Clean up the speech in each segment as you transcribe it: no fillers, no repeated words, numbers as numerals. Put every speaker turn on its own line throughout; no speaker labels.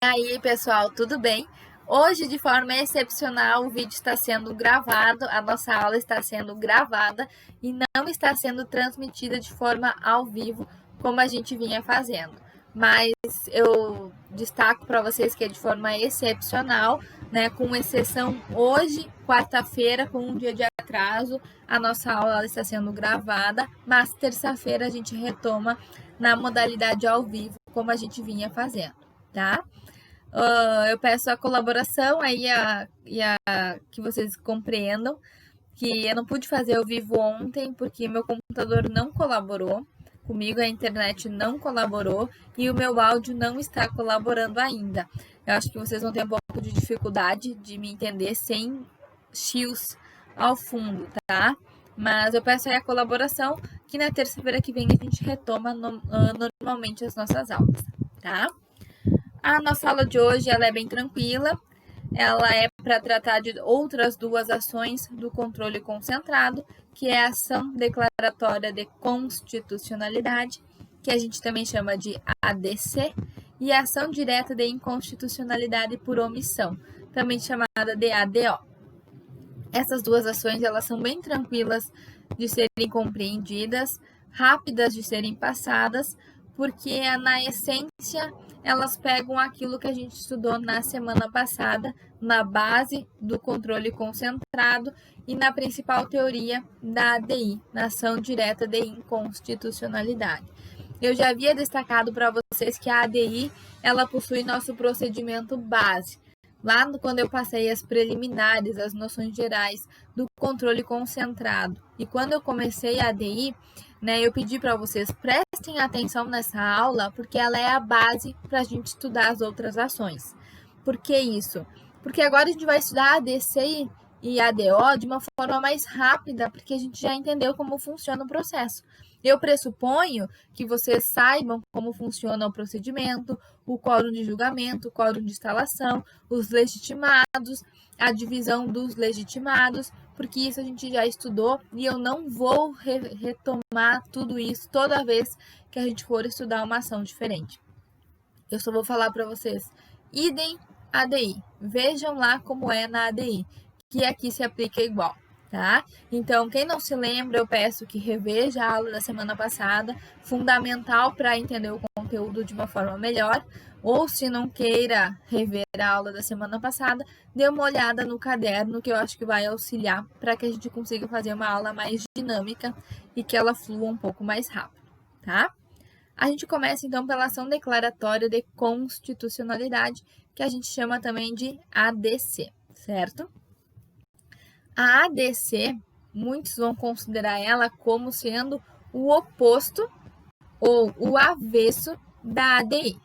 aí, pessoal, tudo bem? Hoje, de forma excepcional, o vídeo está sendo gravado, a nossa aula está sendo gravada e não está sendo transmitida de forma ao vivo, como a gente vinha fazendo. Mas eu destaco para vocês que é de forma excepcional, né? Com exceção hoje, quarta-feira, com um dia de atraso, a nossa aula está sendo gravada, mas terça-feira a gente retoma na modalidade ao vivo, como a gente vinha fazendo, tá? Eu peço a colaboração aí que vocês compreendam que eu não pude fazer ao vivo ontem porque meu computador não colaborou comigo, a internet não colaborou e o meu áudio não está colaborando ainda. Eu acho que vocês vão ter um pouco de dificuldade de me entender sem chios ao fundo, tá? Mas eu peço aí a colaboração que na terça-feira que vem a gente retoma normalmente as nossas aulas, tá? A nossa aula de hoje ela é bem tranquila, ela é para tratar de outras duas ações do controle concentrado, que é a ação declaratória de constitucionalidade, que a gente também chama de ADC, e a ação direta de inconstitucionalidade por omissão, também chamada de ADO. Essas duas ações elas são bem tranquilas de serem compreendidas, rápidas de serem passadas, porque na essência elas pegam aquilo que a gente estudou na semana passada, na base do controle concentrado e na principal teoria da ADI, na ação direta de inconstitucionalidade. Eu já havia destacado para vocês que a ADI ela possui nosso procedimento base. Lá quando eu passei as preliminares, as noções gerais do controle concentrado. E quando eu comecei a ADI, eu pedi para vocês prestem atenção nessa aula, porque ela é a base para a gente estudar as outras ações. Por que isso? Porque agora a gente vai estudar ADC e ADO de uma forma mais rápida, porque a gente já entendeu como funciona o processo. Eu pressuponho que vocês saibam como funciona o procedimento, o quórum de julgamento, o quórum de instalação, os legitimados, a divisão dos legitimados, porque isso a gente já estudou e eu não vou retomar tudo isso toda vez que a gente for estudar uma ação diferente. Eu só vou falar para vocês, idem ADI, vejam lá como é na ADI, que aqui se aplica igual. Tá? Então, quem não se lembra, eu peço que reveja a aula da semana passada, fundamental para entender o conteúdo de uma forma melhor, ou se não queira rever a aula da semana passada, dê uma olhada no caderno, que eu acho que vai auxiliar para que a gente consiga fazer uma aula mais dinâmica e que ela flua um pouco mais rápido, tá? A gente começa então pela ação declaratória de constitucionalidade, que a gente chama também de ADC, certo? A ADC, muitos vão considerar ela como sendo o oposto ou o avesso da ADI.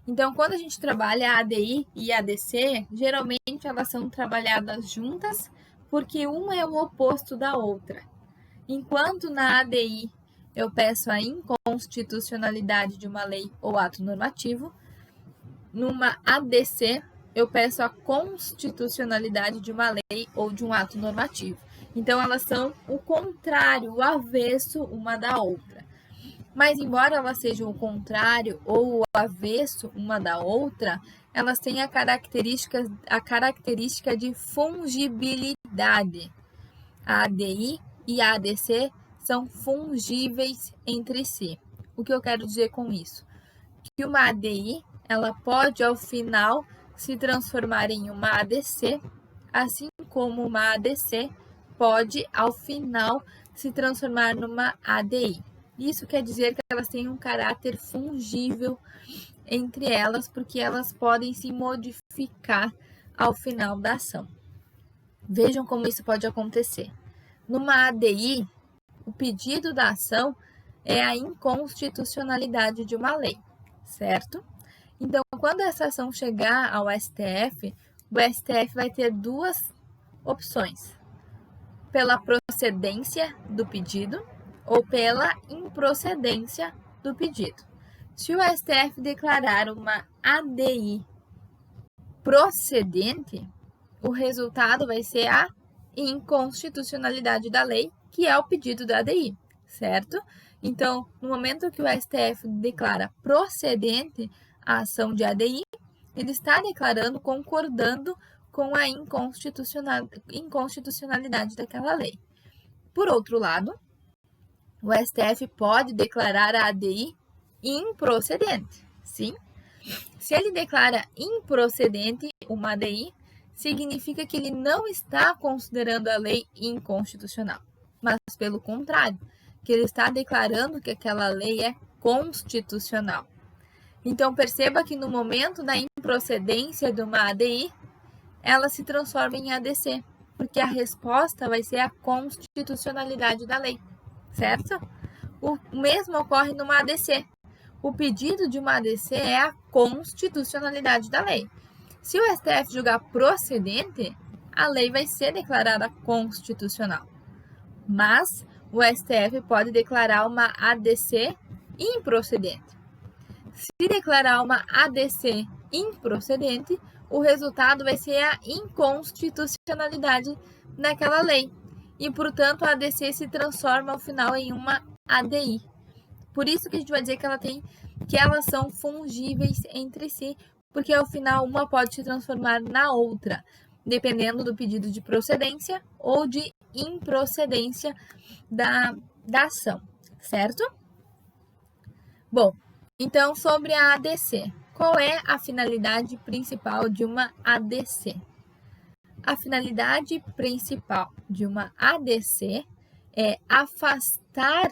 Então, quando a gente trabalha a ADI e a ADC, geralmente elas são trabalhadas juntas, porque uma é o oposto da outra. Enquanto na ADI eu peço a inconstitucionalidade de uma lei ou ato normativo, numa ADC eu peço a constitucionalidade de uma lei ou de um ato normativo. Então, elas são o contrário, o avesso uma da outra. Mas, embora elas sejam o contrário ou o avesso uma da outra, elas têm a característica de fungibilidade. A ADI e a ADC são fungíveis entre si. O que eu quero dizer com isso? Que uma ADI ela pode, ao final, se transformar em uma ADC, assim como uma ADC pode, ao final, se transformar numa ADI. Isso quer dizer que elas têm um caráter fungível entre elas, porque elas podem se modificar ao final da ação. Vejam como isso pode acontecer. Numa ADI, o pedido da ação é a inconstitucionalidade de uma lei, certo? Então, quando essa ação chegar ao STF, o STF vai ter duas opções: pela procedência do pedido ou pela improcedência do pedido. Se o STF declarar uma ADI procedente, o resultado vai ser a inconstitucionalidade da lei, que é o pedido da ADI, certo? Então, no momento que o STF declara procedente a ação de ADI, ele está declarando, concordando com a inconstitucionalidade daquela lei. Por outro lado, o STF pode declarar a ADI improcedente. Sim, se ele declara improcedente uma ADI, significa que ele não está considerando a lei inconstitucional, mas pelo contrário, que ele está declarando que aquela lei é constitucional. Então, perceba que no momento da improcedência de uma ADI, ela se transforma em ADC, porque a resposta vai ser a constitucionalidade da lei, certo? O mesmo ocorre numa ADC. O pedido de uma ADC é a constitucionalidade da lei. Se o STF julgar procedente, a lei vai ser declarada constitucional. Mas o STF pode declarar uma ADC improcedente. Se declarar uma ADC improcedente, o resultado vai ser a inconstitucionalidade daquela lei. E, portanto, a ADC se transforma ao final em uma ADI. Por isso que a gente vai dizer que elas são fungíveis entre si, porque ao final uma pode se transformar na outra, dependendo do pedido de procedência ou de improcedência da ação, certo? Bom, então sobre a ADC. Qual é a finalidade principal de uma ADC? A finalidade principal de uma ADC é afastar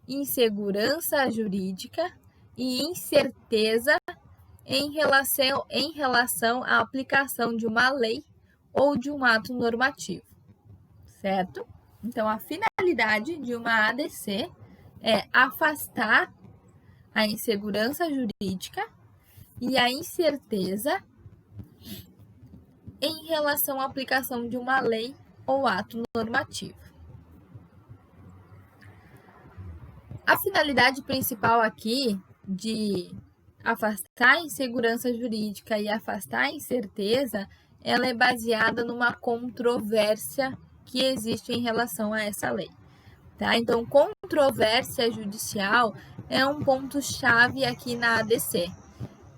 insegurança jurídica e incerteza em relação à aplicação de uma lei ou de um ato normativo, certo? Então, a finalidade de uma ADC é afastar a insegurança jurídica e a incerteza em relação à aplicação de uma lei ou ato normativo. A finalidade principal aqui de afastar a insegurança jurídica e afastar a incerteza, ela é baseada numa controvérsia que existe em relação a essa lei. Tá? Então, controvérsia judicial é um ponto-chave aqui na ADC.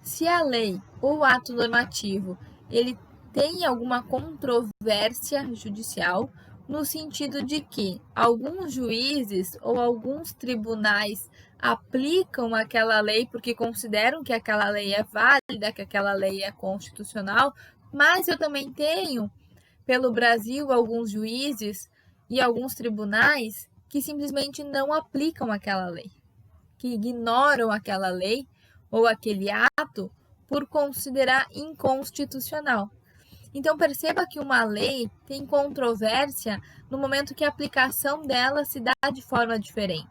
Se a lei ou ato normativo ele tem alguma controvérsia judicial, no sentido de que alguns juízes ou alguns tribunais aplicam aquela lei porque consideram que aquela lei é válida, que aquela lei é constitucional, mas eu também tenho, pelo Brasil, alguns juízes e alguns tribunais que simplesmente não aplicam aquela lei, que ignoram aquela lei ou aquele ato por considerar inconstitucional. Então, perceba que uma lei tem controvérsia no momento que a aplicação dela se dá de forma diferente.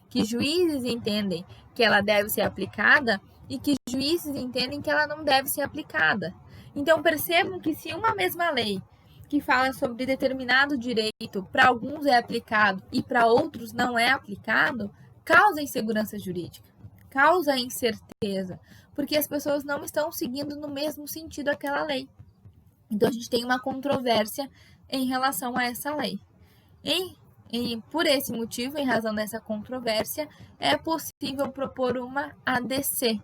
Que juízes entendem que ela deve ser aplicada e que juízes entendem que ela não deve ser aplicada. Então, percebam que se uma mesma lei que fala sobre determinado direito para alguns é aplicado e para outros não é aplicado, causa insegurança jurídica, causa incerteza, porque as pessoas não estão seguindo no mesmo sentido aquela lei. Então, a gente tem uma controvérsia em relação a essa lei. Por esse motivo, em razão dessa controvérsia, é possível propor uma ADC.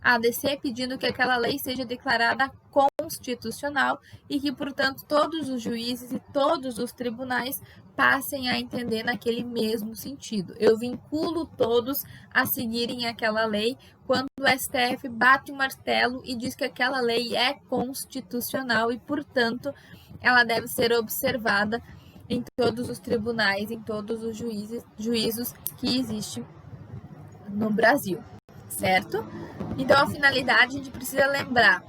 A ADC pedindo que aquela lei seja declarada constitucional e que, portanto, todos os juízes e todos os tribunais passem a entender naquele mesmo sentido. Eu vinculo todos a seguirem aquela lei quando o STF bate o martelo e diz que aquela lei é constitucional e, portanto, ela deve ser observada em todos os tribunais, em todos os juízos que existem no Brasil, certo? Então, a finalidade, a gente precisa lembrar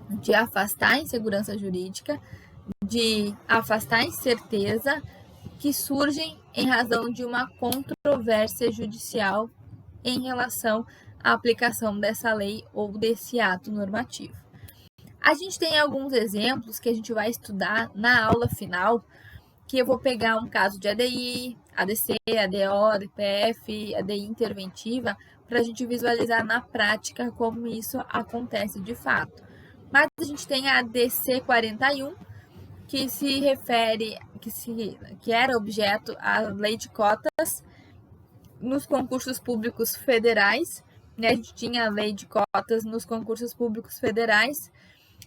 de afastar a insegurança jurídica, de afastar a incerteza que surgem em razão de uma controvérsia judicial em relação à aplicação dessa lei ou desse ato normativo. A gente tem alguns exemplos que a gente vai estudar na aula final, que eu vou pegar um caso de ADI, ADC, ADO, DPF, ADI interventiva, para a gente visualizar na prática como isso acontece de fato. Mas a gente tem a ADC 41, que se refere, que era objeto à lei de cotas nos concursos públicos federais né? A gente tinha a lei de cotas nos concursos públicos federais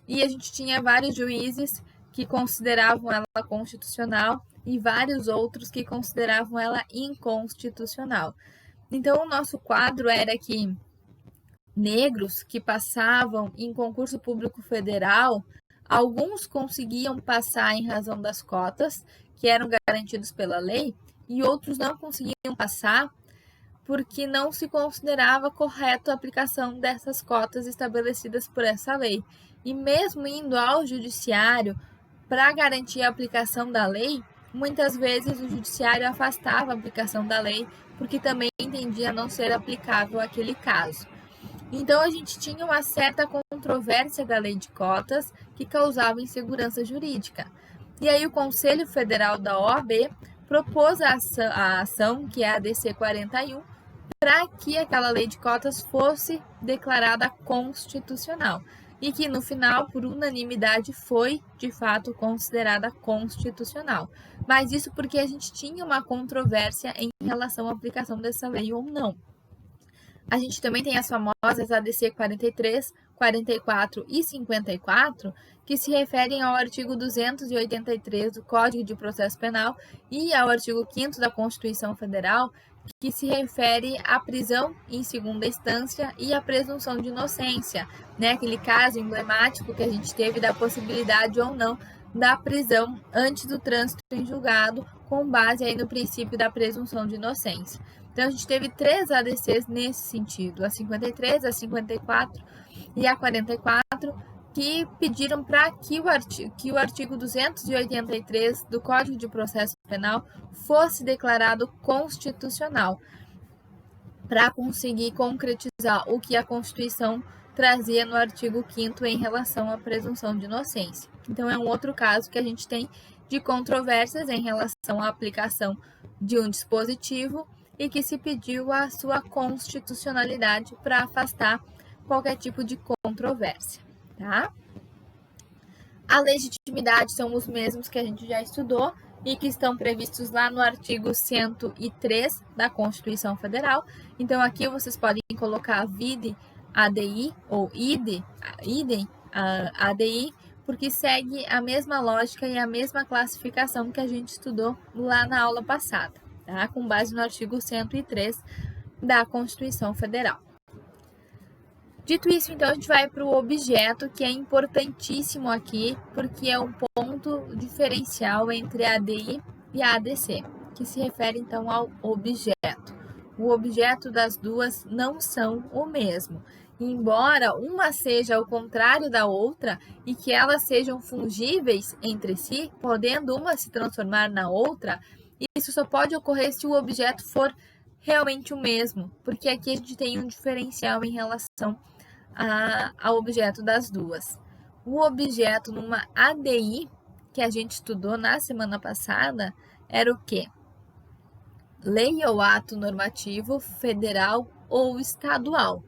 e a gente tinha vários juízes que consideravam ela constitucional e vários outros que consideravam ela inconstitucional. Então, o nosso quadro era que negros que passavam em concurso público federal, alguns conseguiam passar em razão das cotas, que eram garantidos pela lei, e outros não conseguiam passar porque não se considerava correta a aplicação dessas cotas estabelecidas por essa lei. E mesmo indo ao judiciário para garantir a aplicação da lei, muitas vezes o judiciário afastava a aplicação da lei porque também entendia não ser aplicável aquele caso. Então, a gente tinha uma certa controvérsia da lei de cotas que causava insegurança jurídica. E aí, o Conselho Federal da OAB propôs a ação, que é a DC 41, para que aquela lei de cotas fosse declarada constitucional. E que, no final, por unanimidade, foi, de fato, considerada constitucional. Mas isso porque a gente tinha uma controvérsia em relação à aplicação dessa lei ou não. A gente também tem as famosas ADC 43, 44 e 54, que se referem ao artigo 283 do Código de Processo Penal e ao artigo 5º da Constituição Federal, que se refere à prisão em segunda instância e à presunção de inocência, né? Aquele caso emblemático que a gente teve da possibilidade ou não da prisão antes do trânsito em julgado, com base aí no princípio da presunção de inocência. Então, a gente teve 3 ADCs nesse sentido, a 53, a 54 e a 44, que pediram para que o artigo 283 do Código de Processo Penal fosse declarado constitucional, para conseguir concretizar o que a Constituição trazia no artigo 5º em relação à presunção de inocência. Então, é um outro caso que a gente tem de controvérsias em relação à aplicação de um dispositivo e que se pediu a sua constitucionalidade para afastar qualquer tipo de controvérsia, tá? A legitimidade são os mesmos que a gente já estudou e que estão previstos lá no artigo 103 da Constituição Federal. Então, aqui vocês podem colocar vide ADI ou idem ADI, porque segue a mesma lógica e a mesma classificação que a gente estudou lá na aula passada, tá? Com base no artigo 103 da Constituição Federal. Dito isso, então, a gente vai para o objeto, que é importantíssimo aqui, porque é um ponto diferencial entre a ADI e a ADC, que se refere, então, ao objeto. O objeto das duas não são o mesmo. Embora uma seja ao contrário da outra e que elas sejam fungíveis entre si, podendo uma se transformar na outra, isso só pode ocorrer se o objeto for realmente o mesmo, porque aqui a gente tem um diferencial em relação ao objeto das duas. O objeto numa ADI, que a gente estudou na semana passada, era o quê? Lei ou ato normativo federal ou estadual.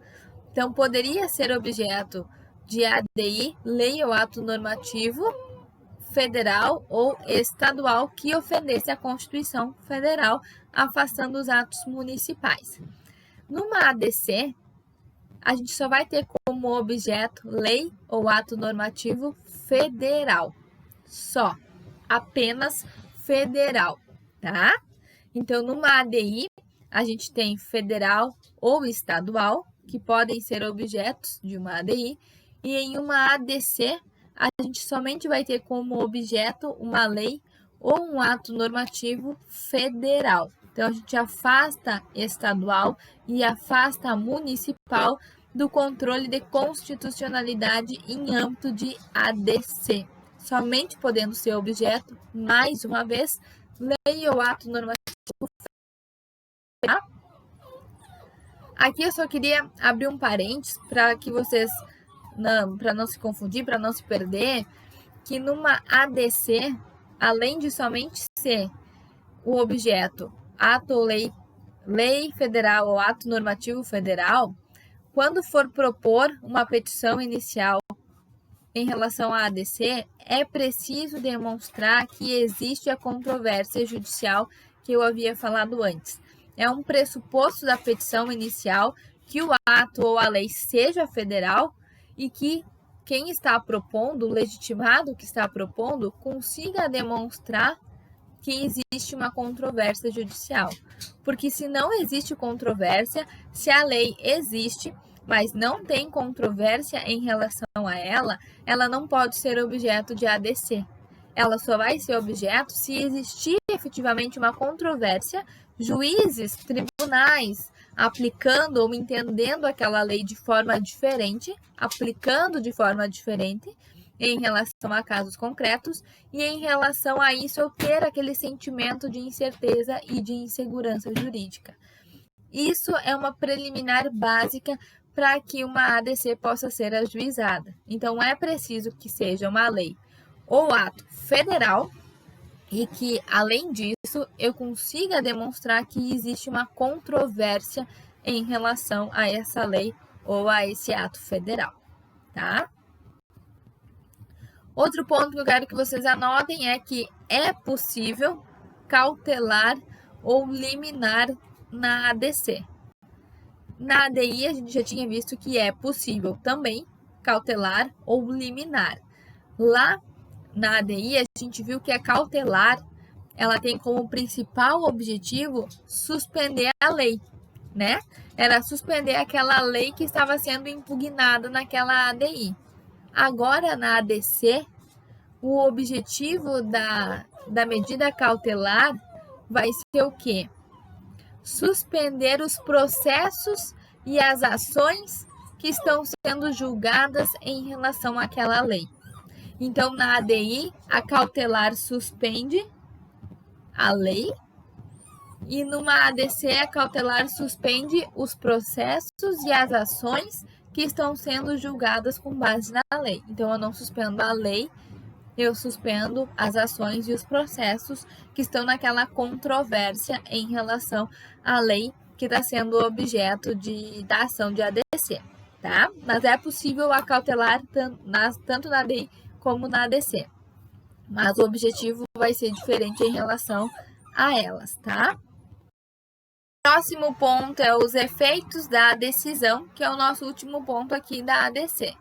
Então, poderia ser objeto de ADI, lei ou ato normativo federal ou estadual que ofendesse a Constituição Federal, afastando os atos municipais. Numa ADC, a gente só vai ter como objeto lei ou ato normativo federal. Só, apenas federal, tá? Então, numa ADI, a gente tem federal ou estadual, que podem ser objetos de uma ADI, e em uma ADC, a gente somente vai ter como objeto uma lei ou um ato normativo federal. Então, a gente afasta estadual e afasta municipal do controle de constitucionalidade em âmbito de ADC, somente podendo ser objeto, mais uma vez, lei ou ato normativo federal. Aqui eu só queria abrir um parênteses para que vocês, para não se confundir, para não se perder, que numa ADC, além de somente ser o objeto ato ou lei federal ou ato normativo federal, quando for propor uma petição inicial em relação à ADC, é preciso demonstrar que existe a controvérsia judicial que eu havia falado antes. É um pressuposto da petição inicial que o ato ou a lei seja federal e que quem está propondo, o legitimado que está propondo, consiga demonstrar que existe uma controvérsia judicial. Porque se não existe controvérsia, se a lei existe, mas não tem controvérsia em relação a ela não pode ser objeto de ADC. Ela só vai ser objeto se existir efetivamente uma controvérsia, juízes, tribunais aplicando ou entendendo aquela lei de forma diferente, aplicando de forma diferente em relação a casos concretos e em relação a isso eu ter aquele sentimento de incerteza e de insegurança jurídica. Isso é uma preliminar básica para que uma ADC possa ser ajuizada. Então, é preciso que seja uma lei ou ato federal e que, além disso, eu consiga demonstrar que existe uma controvérsia em relação a essa lei ou a esse ato federal, tá? Outro ponto que eu quero que vocês anotem é que é possível cautelar ou liminar na ADC. Na ADI, a gente já tinha visto que é possível também cautelar ou liminar. Lá na ADI, a gente viu que a cautelar, ela tem como principal objetivo suspender a lei, né? Era suspender aquela lei que estava sendo impugnada naquela ADI. Agora, na ADC, o objetivo da medida cautelar vai ser o quê? Suspender os processos e as ações que estão sendo julgadas em relação àquela lei. Então, na ADI, a cautelar suspende a lei e numa ADC, a cautelar suspende os processos e as ações que estão sendo julgadas com base na lei. Então, eu não suspendo a lei, eu suspendo as ações e os processos que estão naquela controvérsia em relação à lei que está sendo objeto da ação de ADC, tá? Mas é possível acautelar tanto na ADI como na ADC. Mas o objetivo vai ser diferente em relação a elas, tá? Próximo ponto é os efeitos da decisão, que é o nosso último ponto aqui da ADC.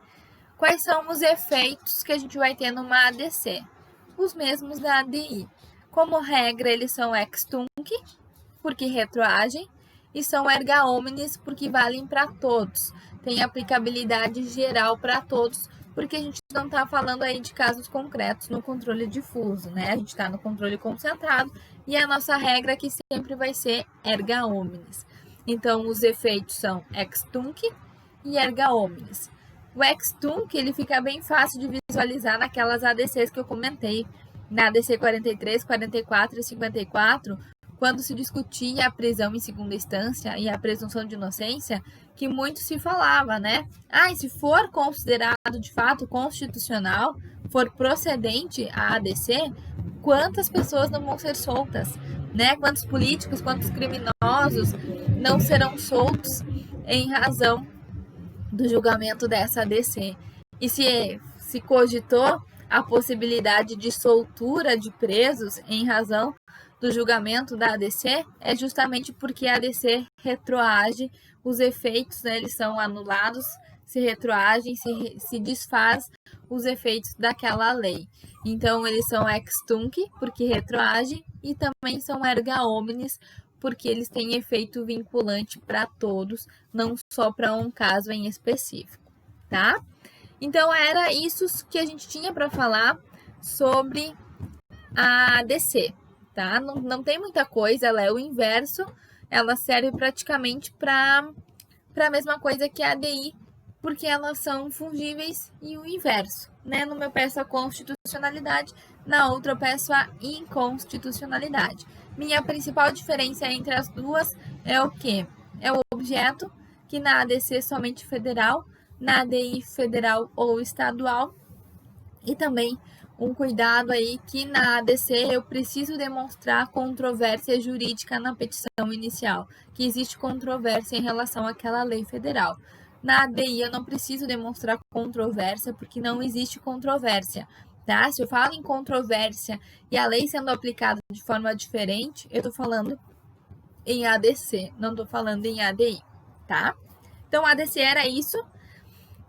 Quais são os efeitos que a gente vai ter numa ADC? Os mesmos da ADI. Como regra, eles são ex tunc, porque retroagem, e são erga omnes, porque valem para todos. Tem aplicabilidade geral para todos, porque a gente não está falando aí de casos concretos no controle difuso, né? A gente está no controle concentrado e a nossa regra aqui sempre vai ser erga omnes. Então, os efeitos são ex tunc e erga omnes. O ex tunc, ele fica bem fácil de visualizar naquelas ADCs que eu comentei, na ADC 43, 44 e 54, quando se discutia a prisão em segunda instância e a presunção de inocência, que muito se falava, né? E se for considerado de fato constitucional, for procedente a ADC, quantas pessoas não vão ser soltas, né? Quantos políticos, quantos criminosos não serão soltos em razão do julgamento dessa ADC? E se cogitou a possibilidade de soltura de presos em razão do julgamento da ADC, é justamente porque a ADC retroage, os efeitos, né, eles são anulados, se retroagem, se desfaz os efeitos daquela lei. Então, eles são ex tunc, porque retroagem, e também são erga omnes, porque eles têm efeito vinculante para todos, não só para um caso em específico, tá? Então, era isso que a gente tinha para falar sobre a ADC, tá? Não tem muita coisa, ela é o inverso, ela serve praticamente para a mesma coisa que a ADI, porque elas são fungíveis e o inverso, né? Numa eu peço a constitucionalidade, na outra eu peço a inconstitucionalidade. Minha principal diferença entre as duas é o quê? É o objeto, que na ADC somente federal, na ADI federal ou estadual, e também um cuidado aí que na ADC eu preciso demonstrar controvérsia jurídica na petição inicial, que existe controvérsia em relação àquela lei federal. Na ADI eu não preciso demonstrar controvérsia porque não existe controvérsia, tá? Se eu falo em controvérsia e a lei sendo aplicada de forma diferente, eu estou falando em ADC, não estou falando em ADI, tá? Então, a ADC era isso.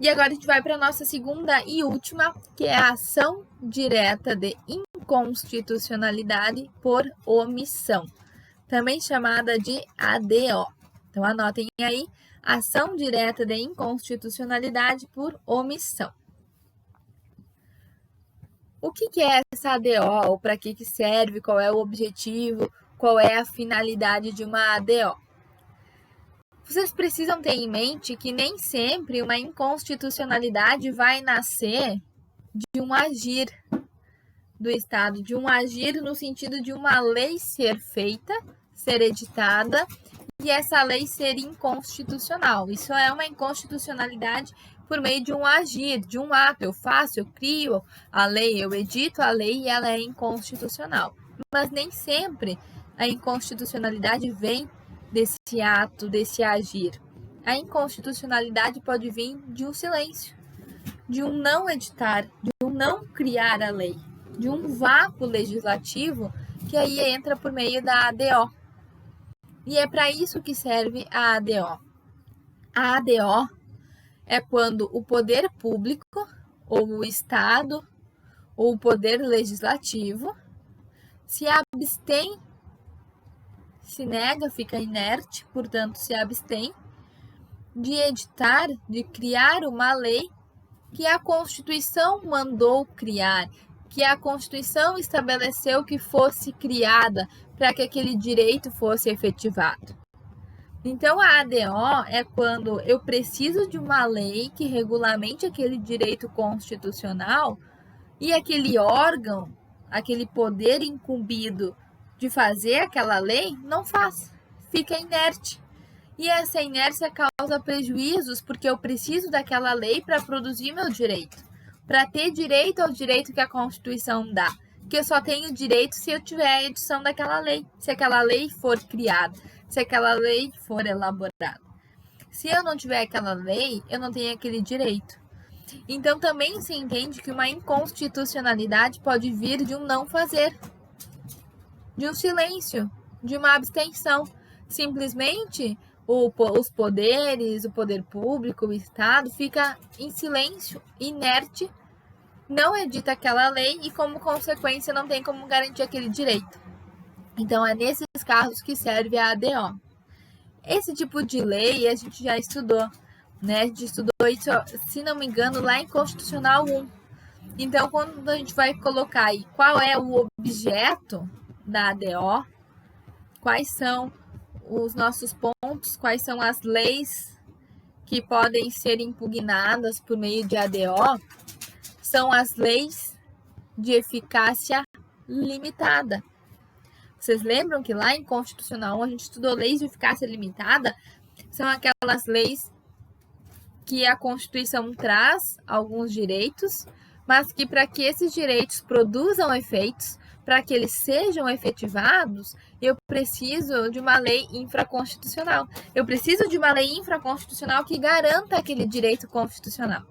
E agora a gente vai para a nossa segunda e última, que é a ação direta de inconstitucionalidade por omissão, também chamada de ADO. Então, anotem aí, ação direta de inconstitucionalidade por omissão. O que é essa ADO? Ou para que serve? Qual é o objetivo? Qual é a finalidade de uma ADO? Vocês precisam ter em mente que nem sempre uma inconstitucionalidade vai nascer de um agir do Estado, de um agir no sentido de uma lei ser feita, ser editada e essa lei ser inconstitucional. Isso é uma inconstitucionalidade por meio de um agir, de um ato. Eu faço, eu crio a lei, eu edito a lei e ela é inconstitucional. Mas nem sempre a inconstitucionalidade vem desse ato, desse agir. A inconstitucionalidade pode vir de um silêncio, de um não editar, de um não criar a lei, de um vácuo legislativo que aí entra por meio da ADO. E é para isso que serve a ADO. A ADO é quando o poder público, ou o Estado, ou o poder legislativo se abstém, se nega, fica inerte, portanto se abstém de editar, de criar uma lei que a Constituição mandou criar, que a Constituição estabeleceu que fosse criada para que aquele direito fosse efetivado. Então, a ADO é quando eu preciso de uma lei que regulamente aquele direito constitucional e aquele órgão, aquele poder incumbido de fazer aquela lei, não faz, fica inerte. E essa inércia causa prejuízos porque eu preciso daquela lei para produzir meu direito, para ter direito ao direito que a Constituição dá. Que eu só tenho direito se eu tiver a edição daquela lei, se aquela lei for criada, se aquela lei for elaborada. Se eu não tiver aquela lei, eu não tenho aquele direito. Então também se entende que uma inconstitucionalidade pode vir de um não fazer, de um silêncio, de uma abstenção. Simplesmente os poderes, o poder público, o Estado fica em silêncio, inerte, não edita aquela lei e, como consequência, não tem como garantir aquele direito. Então, é nesses casos que serve a ADO. Esse tipo de lei a gente já estudou, né? A gente estudou isso, se não me engano, lá em Constitucional 1. Então, quando a gente vai colocar aí qual é o objeto da ADO, quais são os nossos pontos, quais são as leis que podem ser impugnadas por meio de ADO, são as leis de eficácia limitada. Vocês lembram que lá em Constitucional 1 a gente estudou leis de eficácia limitada? São aquelas leis que a Constituição traz alguns direitos, mas que para que esses direitos produzam efeitos, para que eles sejam efetivados, eu preciso de uma lei infraconstitucional. Eu preciso de uma lei infraconstitucional que garanta aquele direito constitucional.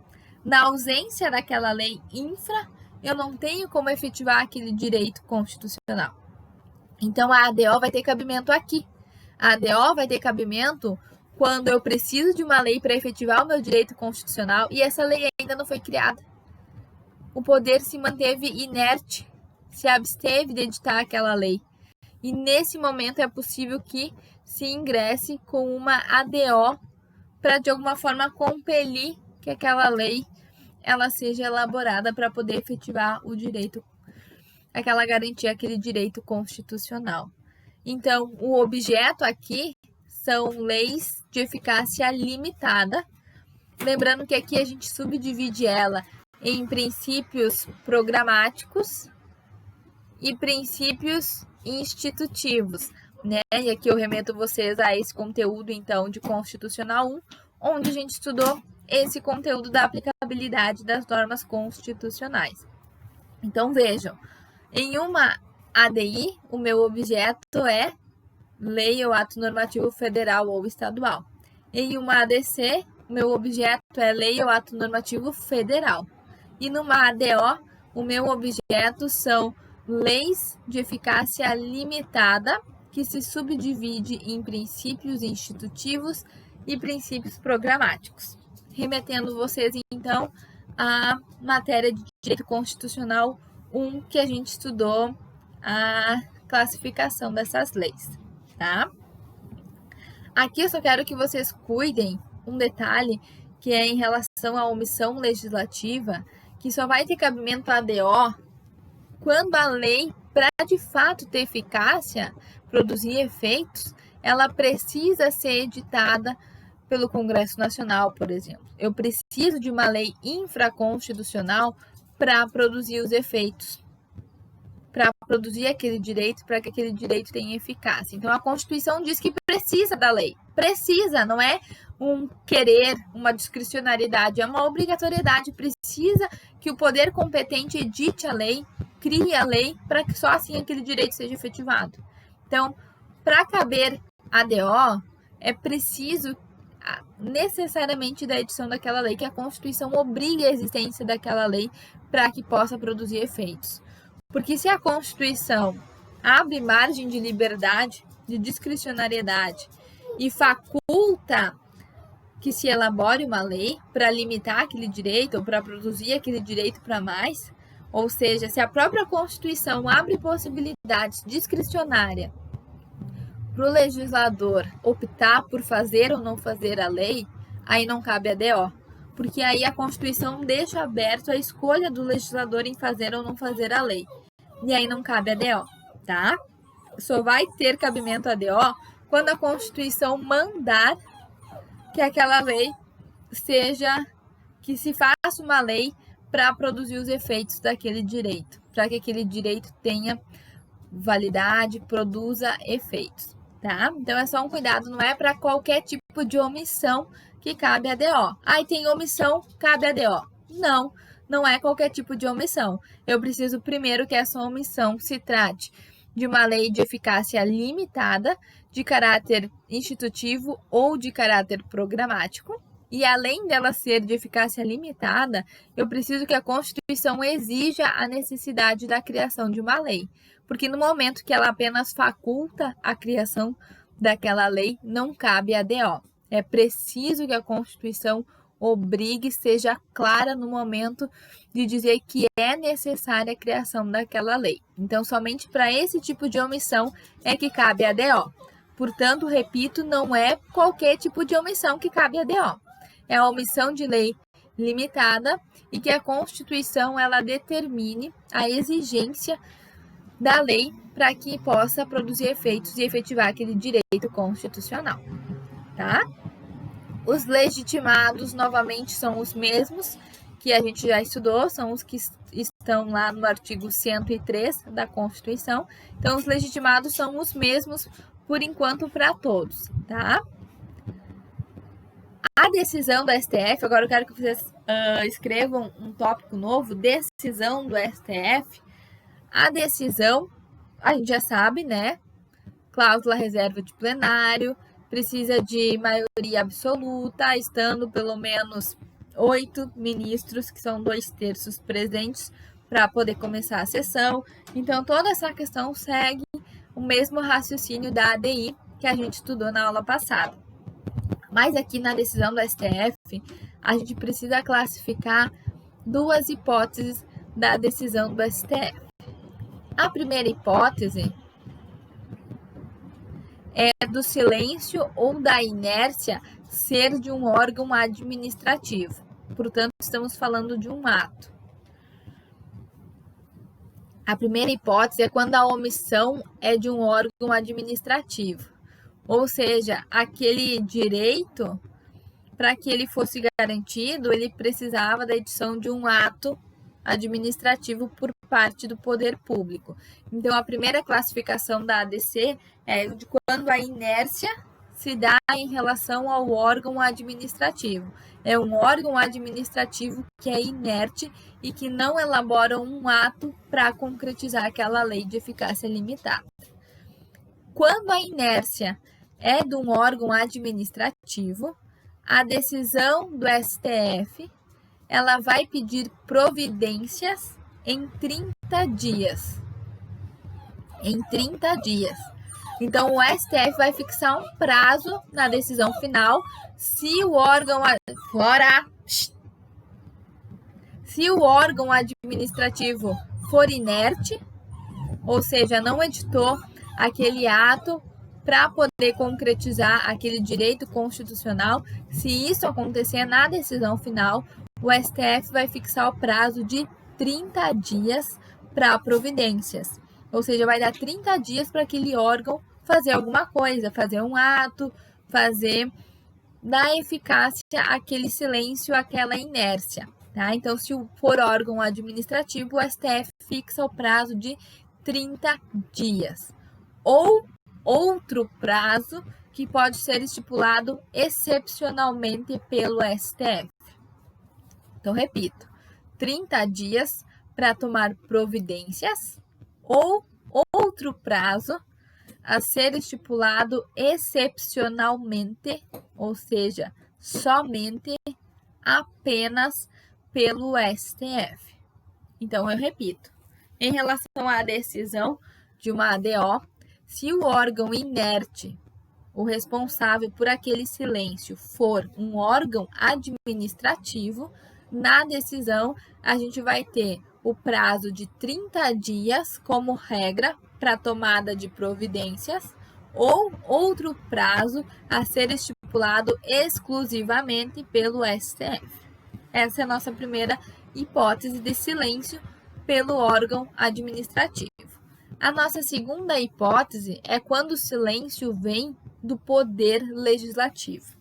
Na ausência daquela lei infra, eu não tenho como efetivar aquele direito constitucional. Então, a ADO vai ter cabimento aqui. A ADO vai ter cabimento quando eu preciso de uma lei para efetivar o meu direito constitucional e essa lei ainda não foi criada. O poder se manteve inerte, se absteve de editar aquela lei. E nesse momento é possível que se ingresse com uma ADO para, de alguma forma, compelir que aquela lei ela seja elaborada para poder efetivar o direito, aquela garantia, aquele direito constitucional. Então, o objeto aqui são leis de eficácia limitada. Lembrando que aqui a gente subdivide ela em princípios programáticos e princípios institutivos, né? E aqui eu remeto vocês a esse conteúdo, então, de Constitucional 1, onde a gente estudou esse conteúdo da aplicabilidade das normas constitucionais. Então, vejam, em uma ADI, o meu objeto é lei ou ato normativo federal ou estadual. Em uma ADC, o meu objeto é lei ou ato normativo federal. E numa ADO, o meu objeto são leis de eficácia limitada, que se subdivide em princípios institutivos e princípios programáticos. Remetendo vocês, então, à matéria de Direito Constitucional 1, que a gente estudou a classificação dessas leis, tá? Aqui eu só quero que vocês cuidem um detalhe, que é em relação à omissão legislativa, que só vai ter cabimento a ADO quando a lei, para de fato ter eficácia, produzir efeitos, ela precisa ser editada pelo Congresso Nacional, por exemplo. Eu preciso de uma lei infraconstitucional para produzir os efeitos, para produzir aquele direito, para que aquele direito tenha eficácia. Então, a Constituição diz que precisa da lei. Precisa, não é um querer, uma discricionariedade, é uma obrigatoriedade. Precisa que o poder competente edite a lei, crie a lei, para que só assim aquele direito seja efetivado. Então, para caber ADO, é preciso necessariamente da edição daquela lei, que a Constituição obrigue a existência daquela lei para que possa produzir efeitos. Porque se a Constituição abre margem de liberdade, de discricionariedade e faculta que se elabore uma lei para limitar aquele direito ou para produzir aquele direito para mais, ou seja, se a própria Constituição abre possibilidades discricionárias para o legislador optar por fazer ou não fazer a lei, aí não cabe ADO, porque aí a Constituição deixa aberto a escolha do legislador em fazer ou não fazer a lei, e aí não cabe ADO, tá? Só vai ter cabimento ADO quando a Constituição mandar que aquela lei seja, que se faça uma lei para produzir os efeitos daquele direito, para que aquele direito tenha validade, produza efeitos. Tá? Então é só um cuidado, não é para qualquer tipo de omissão que cabe ADO. Aí tem omissão, cabe ADO. Não, não é qualquer tipo de omissão. Eu preciso primeiro que essa omissão se trate de uma lei de eficácia limitada, de caráter institutivo ou de caráter programático. E além dela ser de eficácia limitada, eu preciso que a Constituição exija a necessidade da criação de uma lei. Porque no momento que ela apenas faculta a criação daquela lei, não cabe ADO. É preciso que a Constituição obrigue, seja clara no momento de dizer que é necessária a criação daquela lei. Então, somente para esse tipo de omissão é que cabe ADO. Portanto, repito, não é qualquer tipo de omissão que cabe ADO. É a omissão de lei limitada e que a Constituição ela determine a exigência da lei para que possa produzir efeitos e efetivar aquele direito constitucional, tá? Os legitimados, novamente, são os mesmos que a gente já estudou, são os que estão lá no artigo 103 da Constituição. Então, os legitimados são os mesmos, por enquanto, para todos, tá? A decisão do STF, agora eu quero que vocês escrevam um tópico novo, decisão do STF. A decisão, a gente já sabe, né? Cláusula reserva de plenário, precisa de maioria absoluta, estando pelo menos 8 ministros, que são 2/3 presentes, para poder começar a sessão. Então, toda essa questão segue o mesmo raciocínio da ADI que a gente estudou na aula passada. Mas aqui na decisão do STF, a gente precisa classificar duas hipóteses da decisão do STF. A primeira hipótese é do silêncio ou da inércia ser de um órgão administrativo. Portanto, estamos falando de um ato. A primeira hipótese é quando a omissão é de um órgão administrativo. Ou seja, aquele direito, para que ele fosse garantido, ele precisava da edição de um ato administrativo por parte do poder público. Então, a primeira classificação da ADC é de quando a inércia se dá em relação ao órgão administrativo. É um órgão administrativo que é inerte e que não elabora um ato para concretizar aquela lei de eficácia limitada. Quando a inércia é de um órgão administrativo, a decisão do STF ela vai pedir providências em 30 dias. Em 30 dias. Então, o STF vai fixar um prazo na decisão final se o órgão administrativo for inerte, ou seja, não editou aquele ato para poder concretizar aquele direito constitucional. Se isso acontecer na decisão final, o STF vai fixar o prazo de 30 dias para providências. Ou seja, vai dar 30 dias para aquele órgão fazer alguma coisa, fazer um ato, dar eficácia àquele silêncio, àquela inércia. Tá? Então, se for órgão administrativo, o STF fixa o prazo de 30 dias. Ou outro prazo que pode ser estipulado excepcionalmente pelo STF. Então, repito, 30 dias para tomar providências ou outro prazo a ser estipulado excepcionalmente, ou seja, somente apenas pelo STF. Então, eu repito, em relação à decisão de uma ADO, se o órgão inerte, o responsável por aquele silêncio, for um órgão administrativo, na decisão a gente vai ter o prazo de 30 dias como regra para tomada de providências ou outro prazo a ser estipulado exclusivamente pelo STF. Essa é a nossa primeira hipótese de silêncio pelo órgão administrativo. A nossa segunda hipótese é quando o silêncio vem do poder legislativo.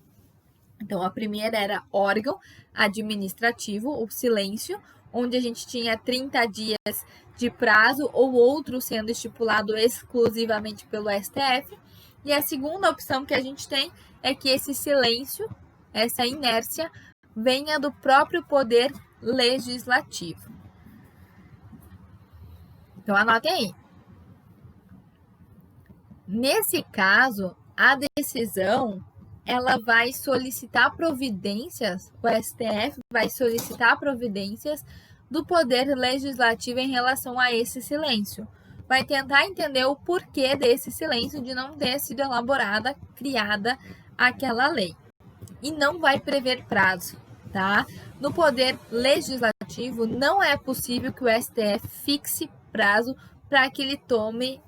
Então, a primeira era órgão administrativo, o silêncio, onde a gente tinha 30 dias de prazo ou outro sendo estipulado exclusivamente pelo STF. E a segunda opção que a gente tem é que esse silêncio, essa inércia, venha do próprio poder legislativo. Então, anotem aí. Nesse caso, a decisão ela vai solicitar providências, o STF vai solicitar providências do Poder Legislativo em relação a esse silêncio. Vai tentar entender o porquê desse silêncio de não ter sido elaborada, criada aquela lei. E não vai prever prazo, tá? No Poder Legislativo, não é possível que o STF fixe prazo para que ele tome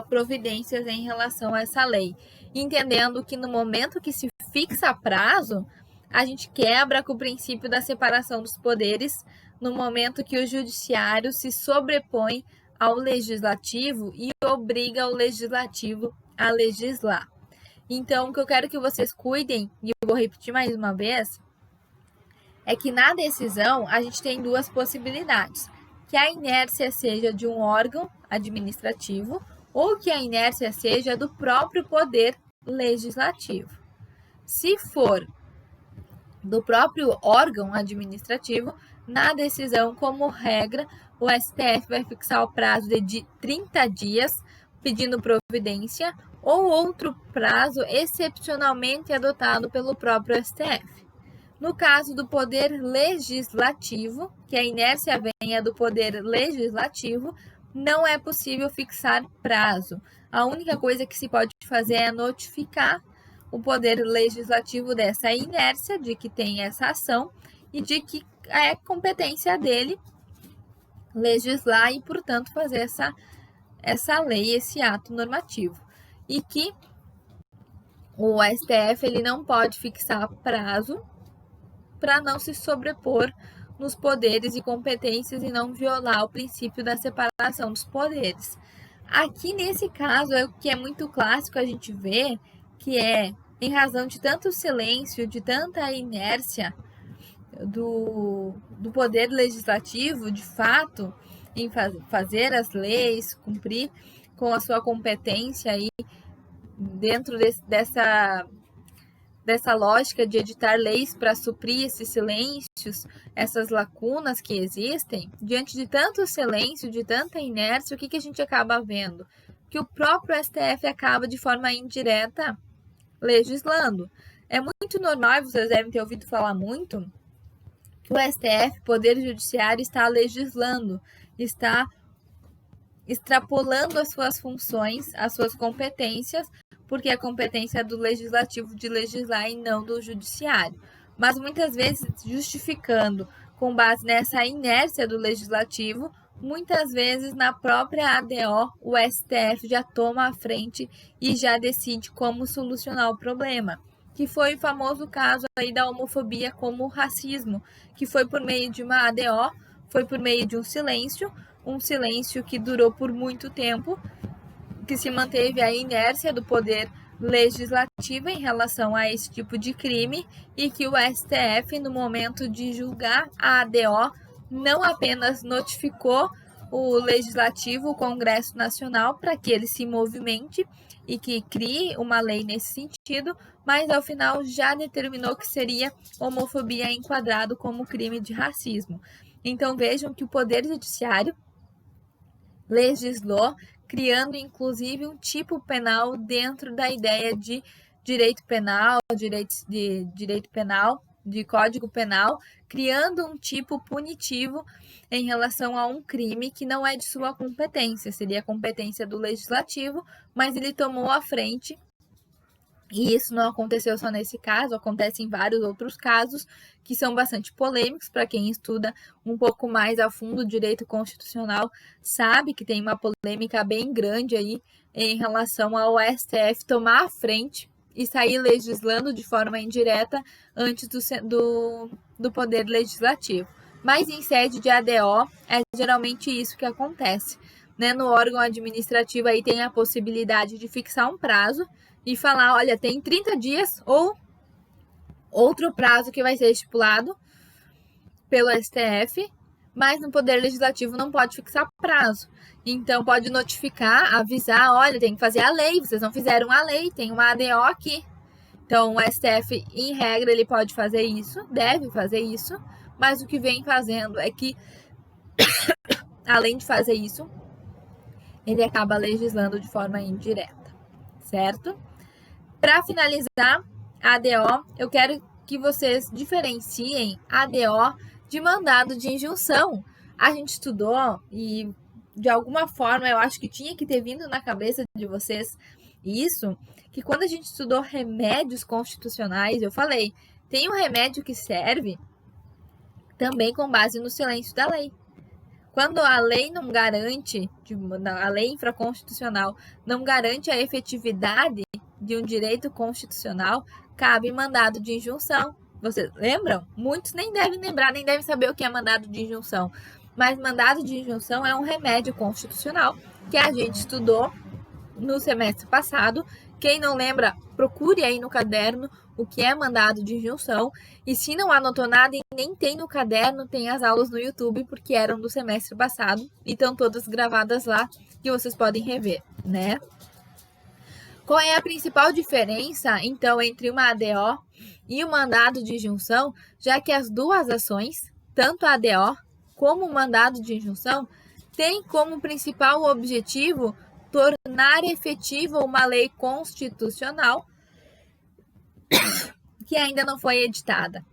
providências em relação a essa lei. Entendendo que no momento que se fixa prazo, a gente quebra com o princípio da separação dos poderes, no momento que o judiciário se sobrepõe ao legislativo e obriga o legislativo a legislar. Então, o que eu quero que vocês cuidem, e eu vou repetir mais uma vez, é que na decisão a gente tem duas possibilidades. Que a inércia seja de um órgão administrativo ou que a inércia seja do próprio poder legislativo. Se for do próprio órgão administrativo, na decisão, como regra, o STF vai fixar o prazo de 30 dias pedindo providência ou outro prazo excepcionalmente adotado pelo próprio STF. No caso do poder legislativo, que a inércia venha do poder legislativo, não é possível fixar prazo. A única coisa que se pode fazer é notificar o poder legislativo dessa inércia, de que tem essa ação e de que é competência dele legislar e, portanto, fazer essa lei, esse ato normativo. E que o STF ele não pode fixar prazo para não se sobrepor nos poderes e competências e não violar o princípio da separação dos poderes. Aqui, nesse caso, é o que é muito clássico a gente vê, que é, em razão de tanto silêncio, de tanta inércia do poder legislativo, de fato, em fazer as leis, cumprir com a sua competência aí, dentro dessa lógica de editar leis para suprir esses silêncios, essas lacunas que existem, diante de tanto silêncio, de tanta inércia, o que a gente acaba vendo? Que o próprio STF acaba, de forma indireta, legislando. É muito normal, vocês devem ter ouvido falar muito, que o STF, Poder Judiciário, está legislando, está extrapolando as suas funções, as suas competências, porque a competência é do legislativo de legislar e não do judiciário. Mas muitas vezes justificando com base nessa inércia do legislativo, muitas vezes na própria ADO o STF já toma a frente e já decide como solucionar o problema, que foi o famoso caso aí da homofobia como racismo, que foi por meio de uma ADO, foi por meio de um silêncio que durou por muito tempo, que se manteve a inércia do poder legislativo em relação a esse tipo de crime e que o STF, no momento de julgar a ADO, não apenas notificou o Legislativo, o Congresso Nacional, para que ele se movimente e que crie uma lei nesse sentido, mas ao final já determinou que seria homofobia enquadrado como crime de racismo. Então vejam que o Poder Judiciário legislou, criando inclusive um tipo penal dentro da ideia de direito penal, de Código Penal, criando um tipo punitivo em relação a um crime que não é de sua competência, seria competência do legislativo, mas ele tomou a frente. E isso não aconteceu só nesse caso, acontece em vários outros casos que são bastante polêmicos. Para quem estuda um pouco mais a fundo o direito constitucional, sabe que tem uma polêmica bem grande aí em relação ao STF tomar a frente e sair legislando de forma indireta antes do poder legislativo. Mas em sede de ADO é geralmente isso que acontece, né? No órgão administrativo aí tem a possibilidade de fixar um prazo e falar, olha, tem 30 dias ou outro prazo que vai ser estipulado pelo STF, mas no Poder Legislativo não pode fixar prazo. Então, pode notificar, avisar, olha, tem que fazer a lei, vocês não fizeram a lei, tem uma ADO aqui. Então, o STF, em regra, ele pode fazer isso, deve fazer isso, mas o que vem fazendo é que, além de fazer isso, ele acaba legislando de forma indireta, certo? Para finalizar a ADO, eu quero que vocês diferenciem ADO de mandado de injunção. A gente estudou e, de alguma forma, eu acho que tinha que ter vindo na cabeça de vocês isso, que quando a gente estudou remédios constitucionais, eu falei, tem um remédio que serve também com base no silêncio da lei. Quando a lei não garante, a lei infraconstitucional não garante a efetividade de um direito constitucional, cabe mandado de injunção. Vocês lembram? Muitos nem devem lembrar, nem devem saber o que é mandado de injunção. Mas mandado de injunção é um remédio constitucional que a gente estudou no semestre passado. Quem não lembra, procure aí no caderno o que é mandado de injunção. E se não anotou nada e nem tem no caderno, tem as aulas no YouTube, porque eram do semestre passado e estão todas gravadas lá que vocês podem rever, né? Qual é a principal diferença, então, entre uma ADO e o mandado de injunção, já que as duas ações, tanto a ADO como o mandado de injunção, têm como principal objetivo tornar efetiva uma lei constitucional que ainda não foi editada,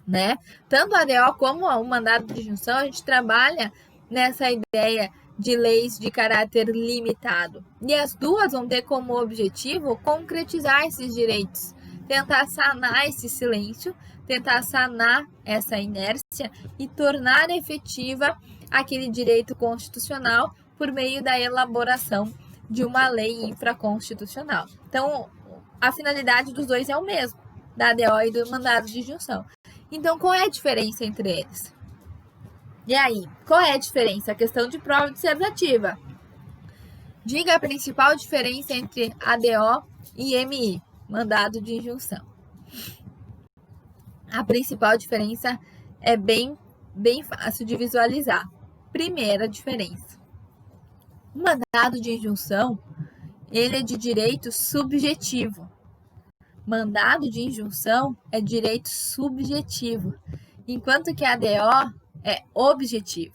né? Tanto a ADO como o mandado de injunção, a gente trabalha nessa ideia de leis de caráter limitado. E as duas vão ter como objetivo concretizar esses direitos, tentar sanar esse silêncio, tentar sanar essa inércia e tornar efetiva aquele direito constitucional por meio da elaboração de uma lei infraconstitucional. Então, a finalidade dos dois é o mesmo, da ADO e do mandado de injunção. Então, qual é a diferença entre eles? E aí, qual é a diferença? A questão de prova dissertativa. Diga a principal diferença entre ADO e MI, mandado de injunção. A principal diferença é bem fácil de visualizar. Primeira diferença. O mandado de injunção, ele é de direito subjetivo. Mandado de injunção é direito subjetivo, enquanto que a ADO é objetivo.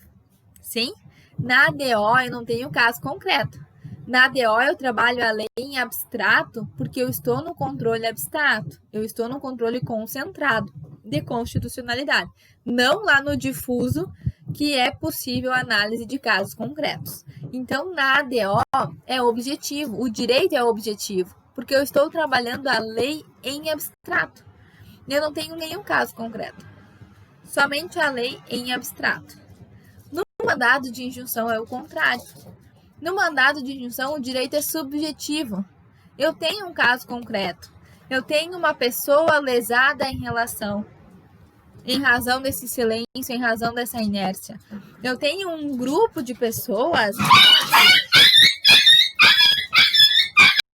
Sim? Na ADO eu não tenho caso concreto. Na ADO eu trabalho a lei em abstrato porque eu estou no controle abstrato. Eu estou no controle concentrado de constitucionalidade. Não lá no difuso, que é possível análise de casos concretos. Então, na ADO é objetivo, o direito é objetivo, porque eu estou trabalhando a lei em abstrato. Eu não tenho nenhum caso concreto, somente a lei em abstrato. No mandado de injunção é o contrário. No mandado de injunção, o direito é subjetivo. Eu tenho um caso concreto. Eu tenho uma pessoa lesada em razão desse silêncio, em razão dessa inércia. Eu tenho um grupo de pessoas